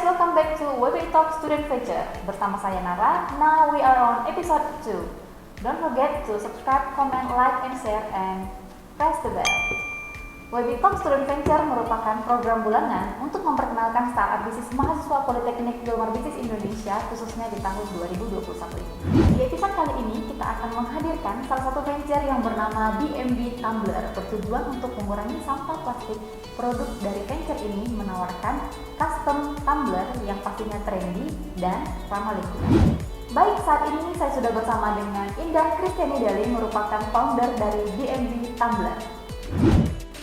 welcome back to WB Talk Student Venture. Bersama saya Nara, now we are on episode 2. Don't forget to subscribe, comment, like, and share, and press the bell. WB Talk Student Venture merupakan program bulanan untuk memperkenalkan startup bisnis mahasiswa Politeknik Wilmar Bisnis Indonesia, khususnya di tahun 2021 ini. Di episode kali ini, kita akan menghadirkan salah satu venture yang bernama BMB Tumbler, bertujuan untuk mengurangi sampah plastik. Produk dari venture ini menawarkan custom tumbler yang pastinya trendy dan ramah lingkungan. Baik, saat ini saya sudah bersama dengan Indah Kristiani Deli, merupakan founder dari BMB Tumbler.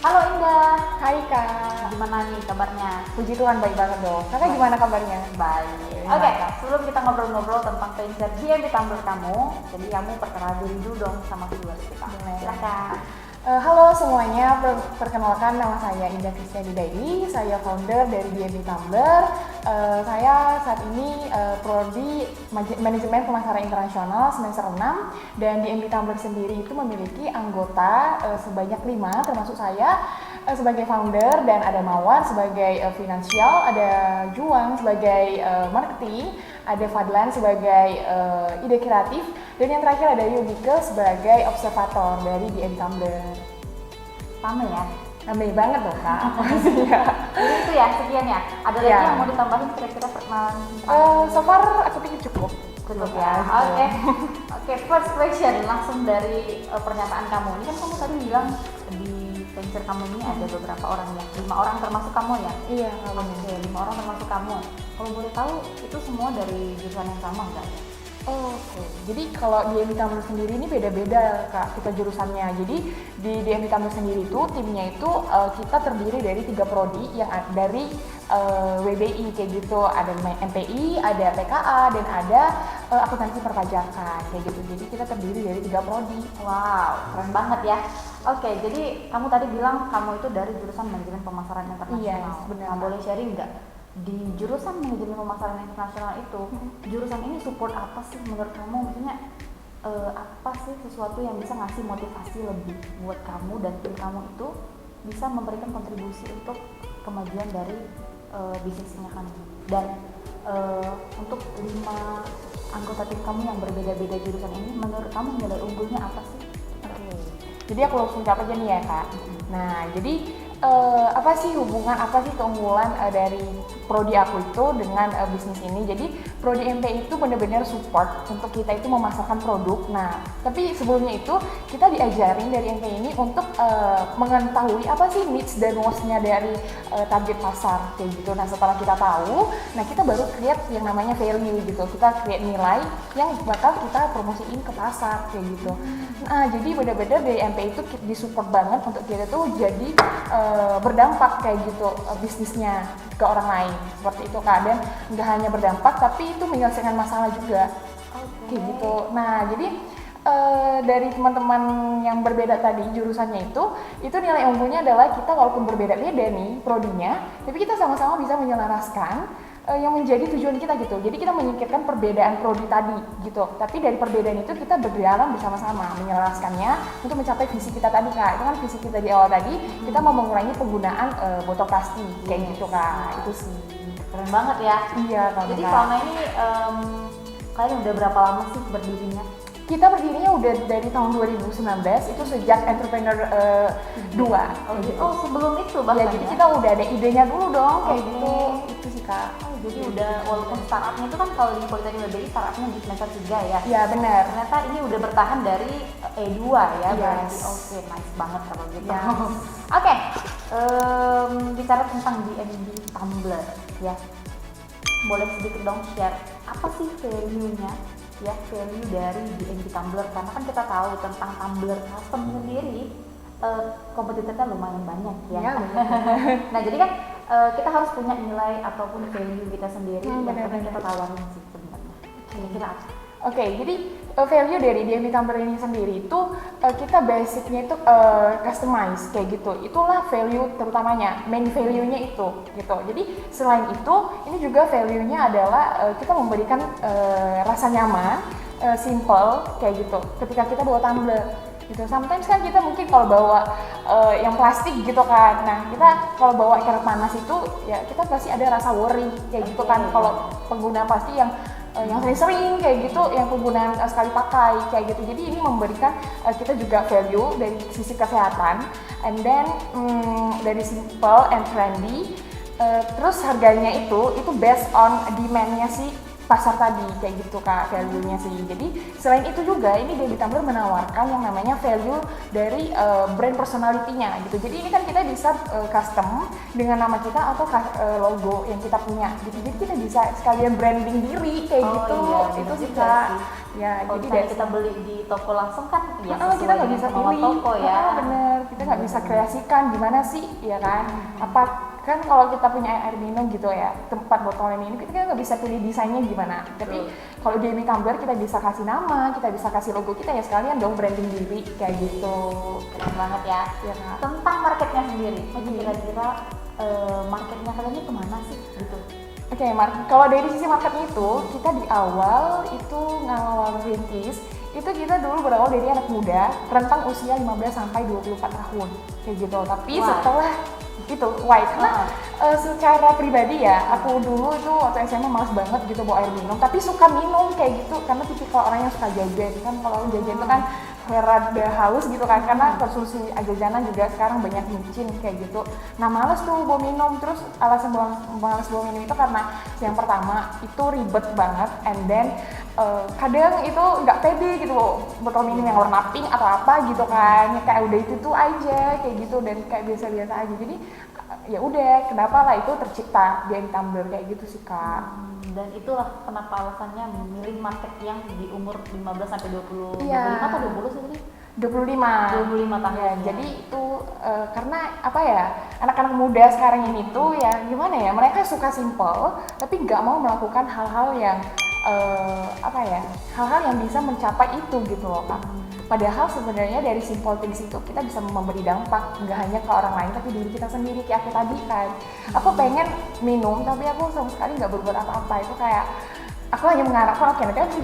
Halo Indah. Hai Kak. Gimana nih kabarnya? Puji Tuhan baik banget dong. Kakak gimana kabarnya? Baik. Oke, sebelum kita ngobrol-ngobrol tentang venture BMB Tumbler kamu, jadi kamu perkenalan diri dulu dong sama viewer kita. Silakan. Halo semuanya, perkenalkan nama saya Indah Kristiani Deli, saya founder dari BMB Tumbler. Saya saat ini prodi manajemen pemasaran internasional semester 6, dan BMB Tumbler sendiri itu memiliki anggota sebanyak 5, termasuk saya sebagai founder, dan ada Mawar sebagai finansial, ada Juang sebagai marketing, ada Fadlan sebagai ide kreatif, dan yang terakhir ada Yudike sebagai observator dari BMB Tumbler. Rame ya? Rame banget loh Kak, apa sih ya? Jadi itu ya, sekian ya? Ada lagi yang mau ditambahin kira-kira perkenalan? So far aku pikir cukup Ya. Oke, first question langsung dari pernyataan kamu. Ini kan kamu tadi bilang di venture kamu ini ada beberapa orang ya, 5 orang termasuk kamu ya? Iya. Oke, 5 orang termasuk kamu. Kalau boleh tahu itu semua dari jurusan yang sama enggak ya? Oke. Jadi kalau di BMB Tumbler sendiri ini beda-beda Kak, kita jurusannya. Jadi di BMB Tumbler sendiri itu timnya itu kita terdiri dari 3 prodi yang dari WBI kayak gitu. Ada MPI, ada PKA, dan ada akuntansi perpajakan kayak gitu. Jadi kita terdiri dari 3 prodi. Wow, keren banget ya. Oke, jadi kamu tadi bilang kamu itu dari jurusan manajemen pemasaran internasional. Iya, benar. Nah, boleh sharing nggak? Di jurusan manajemen pemasaran internasional itu, jurusan ini support apa sih menurut kamu? Maksudnya apa sih sesuatu yang bisa ngasih motivasi lebih buat kamu dan tim kamu itu bisa memberikan kontribusi untuk kemajuan dari bisnisnya kamu? Dan untuk 5 anggota tim kamu yang berbeda-beda jurusan ini, menurut kamu nilai unggulnya apa sih? Oke. Jadi aku langsung jawab aja nih ya Kak. Nah, jadi apa sih hubungan, apa sih keunggulan dari prodi aku itu dengan bisnis ini? Jadi prodi MP itu benar-benar support untuk kita itu memasarkan produk. Nah, tapi sebelumnya itu kita diajarin dari MP ini untuk mengetahui apa sih needs dan wants-nya dari target pasar kayak gitu. Nah, setelah kita tahu, nah kita baru create yang namanya value gitu. Kita create nilai yang bakal kita promosiin ke pasar kayak gitu. Nah, jadi benar-benar dari MP itu disupport banget untuk kita tuh jadi berdampak kayak gitu bisnisnya ke orang lain seperti itu Kak, dan nggak hanya berdampak tapi itu menyelesaikan masalah juga. Kayak gitu. Nah, jadi dari teman-teman yang berbeda tadi jurusannya itu nilai unggulnya adalah kita walaupun berbeda-beda nih prodinya, tapi kita sama-sama bisa menyelaraskan yang menjadi tujuan kita gitu. Jadi kita menyingkirkan perbedaan prodi tadi gitu. Tapi dari perbedaan itu kita berjalan bersama-sama menyelaraskannya untuk mencapai visi kita tadi Kak. Itu kan visi kita di awal tadi, kita mau mengurangi penggunaan botol plastik kayak gitu Kak. Itu sih. Keren banget ya. Iya Kak. Jadi selama ini kalian udah berapa lama sih berdirinya? Kita berdirinya udah dari tahun 2019, itu sejak entrepreneur 2. Oh, sebelum itu bahkan ya, jadi kita udah ada idenya dulu dong kayak gitu. Itu sih Kak. Jadi udah, walaupun startupnya itu kan kalau di Politeknik WBI startupnya di semester 3 ya? Iya benar. Ternyata ini udah bertahan dari E2 ya? Yes. Oke, nice banget kalau gitu. Yes. Oke, bicara tentang BMB Tumbler ya, boleh sedikit dong share apa sih value-nya ya, value dari BMB Tumbler? Karena kan kita tahu tentang tumbler custom sendiri kompetitornya lumayan banyak ya. Nah, jadi kan kita harus punya nilai ataupun value kita sendiri yang pengen kita tawarin sih sebenarnya. Kira-kira apa? Oke, jadi value dari BMB Tumbler ini sendiri itu kita basicnya itu customize kayak gitu. Itulah value terutamanya, main value-nya itu gitu. Jadi selain itu, ini juga value-nya adalah kita memberikan rasa nyaman, simple kayak gitu ketika kita bawa tumbler gitu. Sometimes kan kita mungkin kalau bawa yang plastik gitu kan, nah kita kalau bawa air panas itu ya kita pasti ada rasa worry kayak gitu kan. Kalau pengguna plastik yang sering-sering kayak gitu, yang penggunaan sekali pakai kayak gitu. Jadi ini memberikan kita juga value dari sisi kesehatan, and then dari simple and trendy. Terus harganya itu based on demand-nya si pasar tadi kayak gitu Kak, value-nya sih. Jadi selain itu juga ini Baby Tumbler menawarkan yang namanya value dari brand personality-nya gitu. Jadi ini kan kita bisa custom dengan nama kita atau logo yang kita punya gitu. Jadi kita bisa sekalian branding diri kayak gitu. Iya, itu sih juga Kak. sih. Ya, Kalau jadi misalnya kita beli di toko langsung kan ya sesuai kita nggak bisa dengan pilih. toko ya. Bener, kita nggak bisa kreasikan gimana sih, ya kan? Apa kan kalau kita punya air minum gitu ya, tempat botol ini kita kan nggak bisa pilih desainnya gimana. Tapi kalau di Baby Tumbler kita bisa kasih nama, kita bisa kasih logo kita ya, sekalian dong branding diri kayak gitu. Keren banget ya. Ya Kak. Tentang marketnya sendiri, kira-kira marketnya kalian ini kemana sih gitu? Oke, kalau dari sisi marketnya itu, kita di awal itu ngawal rintis, itu kita dulu berawal dari anak muda, rentang usia 15 sampai 24 tahun, kayak gitu. Tapi setelah itu, karena secara pribadi ya, aku dulu itu waktu SMA malas banget gitu bawa air minum, tapi suka minum kayak gitu, karena tipikal orang yang suka jajan, kan kalau jajan itu kan rada haus gitu kan, karena konsumsi jajanan juga sekarang banyak micin kayak gitu. Nah males tuh bawa minum, terus alasan males bawa minum itu karena yang pertama itu ribet banget, and then kadang itu nggak pede gitu botol minum yang warna pink atau apa gitu kan, ya kayak udah itu tuh aja kayak gitu dan kayak biasa-biasa aja. Jadi ya udah, kenapa lah itu tercipta di Tumbler kayak gitu sih Kak. Dan itulah kenapa alasannya memilih market yang di umur 15 sampai 20, Iya. 25 atau 20 sih tadi? 25 tahun ya, jadi itu karena apa ya, anak-anak muda sekarang ini tuh ya gimana ya, mereka suka simple tapi nggak mau melakukan hal-hal yang hal-hal yang bisa mencapai itu gitu loh Kak. Padahal sebenarnya dari simple things itu kita bisa memberi dampak nggak hanya ke orang lain tapi diri kita sendiri. Kayak aku tadi kan, aku pengen minum tapi aku sama sekali nggak berbuat apa-apa. Itu kayak aku hanya mengharapkan oke nanti aku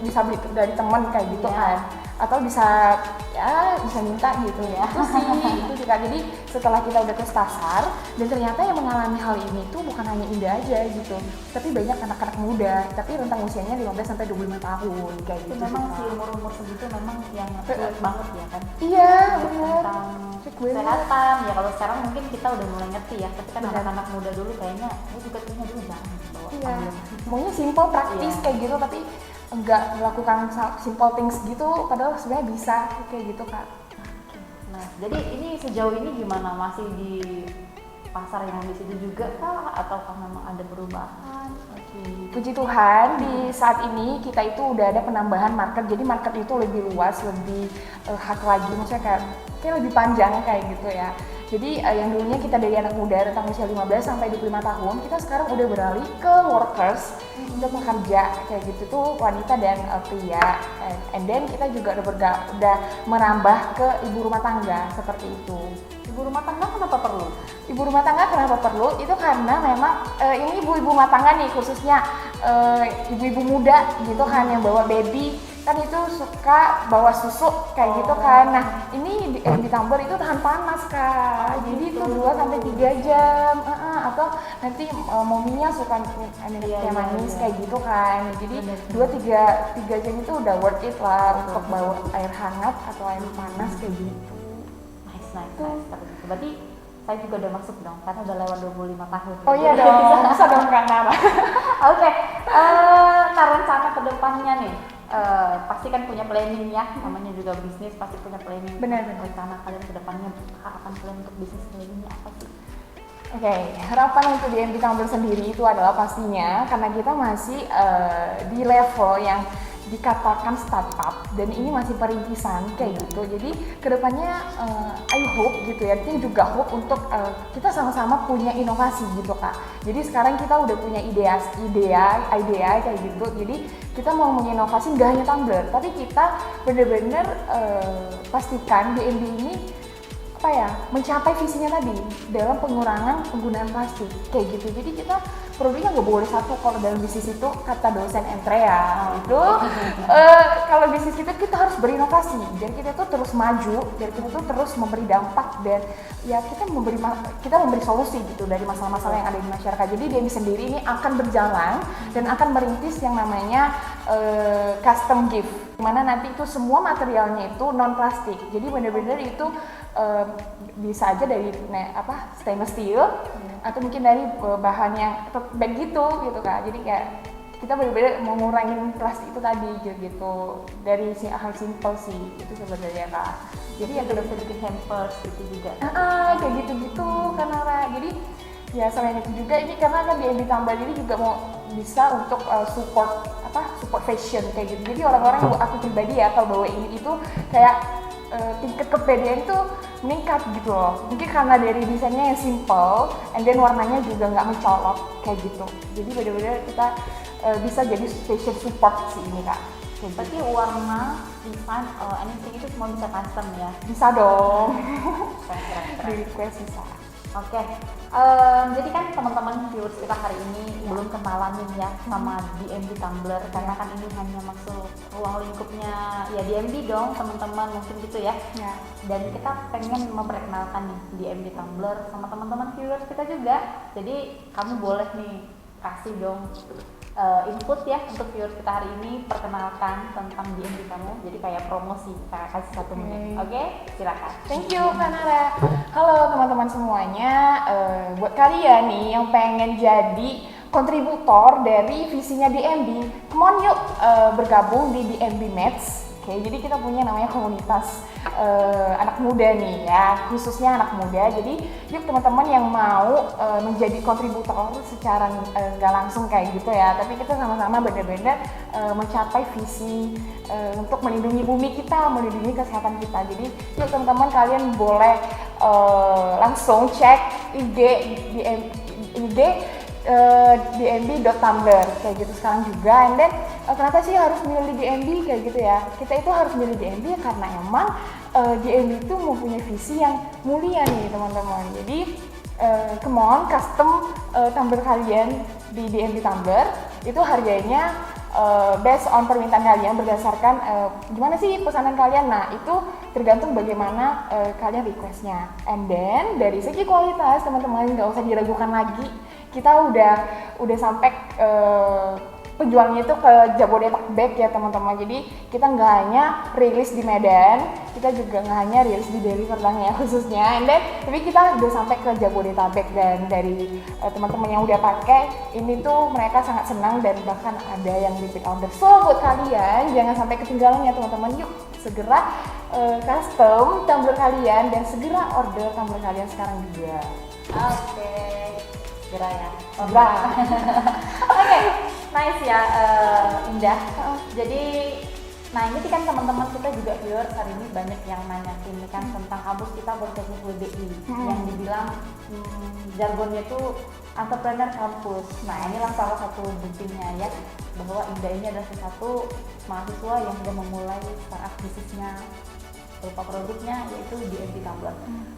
bisa beli dari teman kayak gitu kan, atau bisa minta gitu ya. Itu sih itu sih Kak. Jadi setelah kita udah ke pasar dan ternyata yang mengalami hal ini tuh bukan hanya Indah aja gitu, tapi banyak anak-anak muda tapi rentang usianya 15 sampai 25 tahun kayak Itu gitu. memang si umur-umur segitu memang yang sulit banget ya kan. Iya benar. Tentang kesehatan ya, kalau sekarang mungkin kita udah mulai ngerti ya, tapi kan anak-anak muda dulu kayaknya juga dulu jarang bawa tumbler. Maunya simple praktis kayak gitu, tapi enggak melakukan simple things gitu, padahal sebenarnya bisa kayak gitu Kak. Nah, jadi ini sejauh ini gimana, masih di pasar yang di situ juga kah, ataukah memang ada perubahan? Puji Tuhan di saat ini kita itu udah ada penambahan market, jadi market itu lebih luas, lebih hak lagi, maksudnya kayak lebih panjang kayak gitu ya. Jadi yang dulunya kita dari anak muda rentang usia 15 sampai 25 tahun, kita sekarang udah beralih ke workers, untuk pekerja kayak gitu tuh, wanita dan pria. And then kita juga udah menambah ke ibu rumah tangga seperti itu. Ibu rumah tangga kenapa perlu? Ibu rumah tangga kenapa perlu? Itu karena memang ini ibu-ibu rumah tangga nih, khususnya ibu-ibu muda gitu kan yang bawa baby, kan itu suka bawa susu kayak gitu kan. Nah ini di tumbler itu tahan panas Kak, jadi itu 2-3 jam, atau nanti mominya suka yang manis kayak gitu kan. Jadi 2-3 jam itu udah worth it lah untuk bawa air hangat atau air panas kayak gitu. Nice. Berarti saya juga udah masuk dong, karena udah lewat 25 tahun. Oh iya dong, bisa dong Kak Nara. Oke, nah rencana kedepannya nih, pasti kan punya planning ya, namanya juga bisnis pasti punya planning. Benar. Rencana kalian kedepannya, harapan kalian untuk bisnis ini apa sih? Oke, harapan untuk di Baby Tumbler sendiri itu adalah pastinya karena kita masih di level yang dikatakan startup dan ini masih perintisan kayak gitu. Jadi kedepannya I hope gitu ya, kita juga hope untuk kita sama-sama punya inovasi gitu Kak. Jadi sekarang kita udah punya ide kayak gitu. Jadi kita mau menginovasi nggak hanya tumbler, tapi kita bener-bener pastikan DMB ini mencapai visinya tadi dalam pengurangan penggunaan plastik kayak gitu. Jadi kita produknya nggak boleh satu. Kalau dalam bisnis itu kata dosen Andrea itu kalau bisnis itu kita harus berinovasi, dan kita tuh terus maju, dan kita tuh terus memberi dampak, dan ya kita memberi solusi gitu dari masalah-masalah yang ada di masyarakat. Jadi DMB sendiri ini akan berjalan dan akan merintis yang namanya custom gift, dimana nanti itu semua materialnya itu non plastik. Jadi benar-benar itu bisa aja dari stainless steel atau mungkin dari bahan yang tote bag gitu Kak. Jadi kayak kita benar-benar mau ngurangin plastik itu tadi gitu. Dari hal simple sih itu sebenarnya Kak. Jadi ya udah bikin hampers itu juga. Kayak gitu-gitu karena jadi ya selain itu juga ini karena kan di MB Tambah ini juga mau bisa untuk support fashion kayak gitu. Jadi orang-orang aku pribadi ya kalau bawa ini itu kayak tingkat kepedean itu meningkat gitu loh. Mungkin karena dari desainnya yang simple, and then warnanya juga nggak mencolok kayak gitu. Jadi benar-benar kita bisa jadi fashion support sih ini Kak. Berarti warna, desain, anything itu semua bisa custom ya? Bisa dong. Keren. Di request bisa. Oke, jadi kan teman-teman viewers kita hari ini belum kenalan nih ya sama DMB Tumbler, karena kan ini hanya masuk ruang lingkupnya ya DMB dong teman-teman, mungkin gitu ya. Dan kita pengen memperkenalkan nih DMB Tumbler sama teman-teman viewers kita juga. Jadi kamu boleh nih kasih dong input ya untuk viewers kita hari ini, perkenalkan tentang DMB kamu. Jadi kayak promosi, kita kasih 1 menit. Oke, silakan. Thank you Kak Nara. Halo teman-teman semuanya. Buat kalian nih yang pengen jadi kontributor dari visinya DMB, come on yuk bergabung di DMB Match. Oke, jadi kita punya namanya komunitas anak muda nih ya, khususnya anak muda. Jadi yuk teman-teman yang mau menjadi kontributor secara nggak langsung kayak gitu ya, tapi kita sama-sama benar-benar mencapai visi untuk melindungi bumi kita, melindungi kesehatan kita. Jadi yuk teman-teman kalian boleh langsung cek IG DMB.tumblr kayak gitu sekarang juga. And then kenapa sih harus milih DMB kayak gitu ya? Kita itu harus milih DMB karena emang DMB itu mempunyai visi yang mulia nih teman-teman. Jadi come on, custom Tumblr kalian di DMB Tumblr itu harganya based on permintaan kalian, berdasarkan gimana sih pesanan kalian. Nah itu tergantung bagaimana kalian requestnya. And then dari segi kualitas teman-teman nggak usah diragukan lagi, kita udah sampai penjualnya itu ke Jabodetabek ya teman-teman. Jadi kita nggak hanya rilis di Medan, kita juga nggak hanya rilis di Deli Serdang ya khususnya, and then tapi kita udah sampai ke Jabodetabek. Dan dari teman-teman yang udah pakai ini tuh mereka sangat senang dan bahkan ada yang repeat order. So buat kalian jangan sampai ketinggalan ya teman-teman, yuk segera custom tumbler kalian dan segera order tumbler kalian sekarang juga. Oke, segera ya. Oke. Nice ya, Indah. Jadi, nah ini kan teman-teman kita juga viewers hari ini banyak yang nanya ini kan tentang kampus kita Politeknik WBI yang dibilang jargonnya itu entrepreneur kampus. Nah inilah salah satu buktinya ya bahwa Indah ini adalah salah satu mahasiswa yang sudah memulai startup bisnisnya berupa produknya yaitu DMB Tumbler.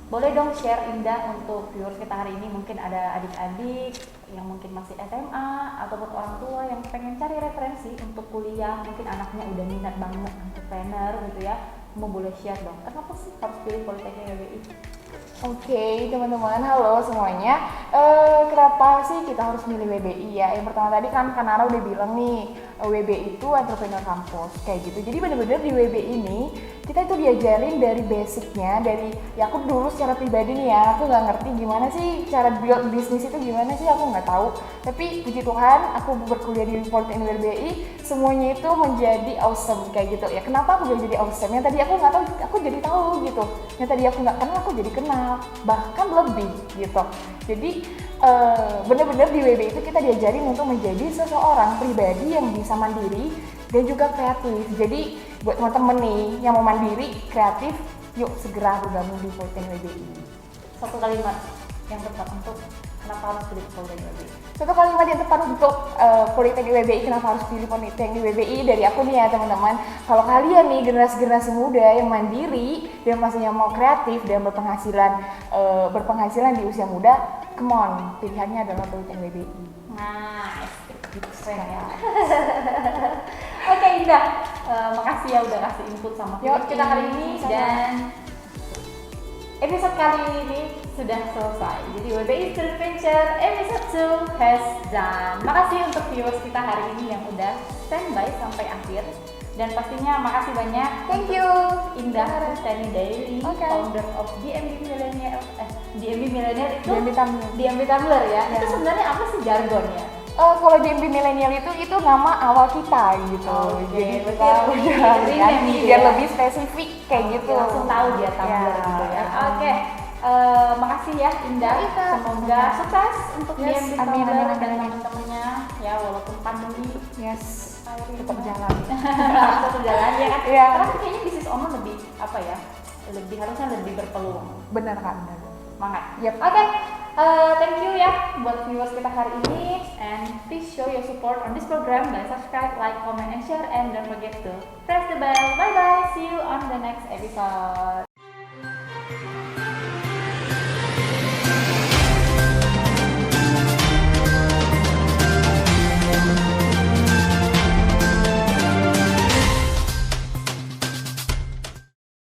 Boleh dong share Indah untuk viewers kita hari ini, mungkin ada adik-adik yang mungkin masih SMA ataupun orang tua yang pengen cari referensi untuk kuliah, mungkin anaknya udah minat banget entrepreneur gitu ya, mau boleh share dong kenapa sih harus pilih Politeknik WBI? Oke, teman-teman, halo semuanya. Kenapa sih kita harus milih WBI ya? Yang pertama tadi kan Kanara udah bilang nih, WBI itu entrepreneur kampus kayak gitu. Jadi benar-benar di WBI ini kita itu diajarin dari basicnya, dari ya aku dulu secara pribadi nih ya, aku nggak ngerti gimana sih cara build bisnis itu gimana sih, aku nggak tahu. Tapi puji Tuhan, aku berkuliah di Politeknik WBI, semuanya itu menjadi awesome kayak gitu. Ya kenapa aku jadi awesome? Yang tadi aku nggak tahu, aku jadi tahu gitu. Yang tadi aku nggak kenal, aku jadi kenal, bahkan lebih gitu. Jadi benar-benar di WBI itu kita diajarin untuk menjadi seseorang pribadi yang bisa mandiri dan juga kreatif. Jadi buat teman-teman nih yang mau mandiri, kreatif, yuk segera bergabung di Politeknik WBI. Satu kalimat yang tepat untuk kenapa harus pilih Politeknik WBI? Satu kalimat yang tepat untuk Politeknik WBI, kenapa harus pilih Politeknik WBI dari aku nih ya teman-teman. Kalau kalian nih generasi muda yang mandiri dan pastinya mau kreatif dan berpenghasilan di usia muda, come on, pilihannya adalah Bulletin WBI. Nice, gitu keren ya. Oke Indah, makasih ya udah kasih input sama kita hari ini dan episode kali ini sudah selesai. Jadi WBI Student Venture episode 2 has done. Makasih untuk viewers kita hari ini yang udah standby sampai akhir. Dan pastinya makasih banyak. Thank you. Indah Sustani Daily, founder of DMB Millennial. DMB Millennial itu DMB Tumbler ya. Itu sebenarnya apa sih jargonnya? Kalau DMB Millennial itu nama awal kita gitu. Jadi kita udah ganti biar lebih spesifik kayak gitu. Langsung tahu dia Tumbler gitu ya. Oke. Makasih ya Indah. Semoga sukses untuk DMB Tumbler dan teman-temannya ya walaupun pandemi. Yes. Tetap jalan. Tetap jalan ya kan? Iya. Karena kayaknya bisnis online lebih apa ya? Harusnya lebih berpeluang. Benar kan? Semangat. Yep. Oke. Thank you ya buat viewers kita hari ini, and please show your support on this program by subscribe, like, comment, and share, and don't forget to press the bell. Bye bye. See you on the next episode.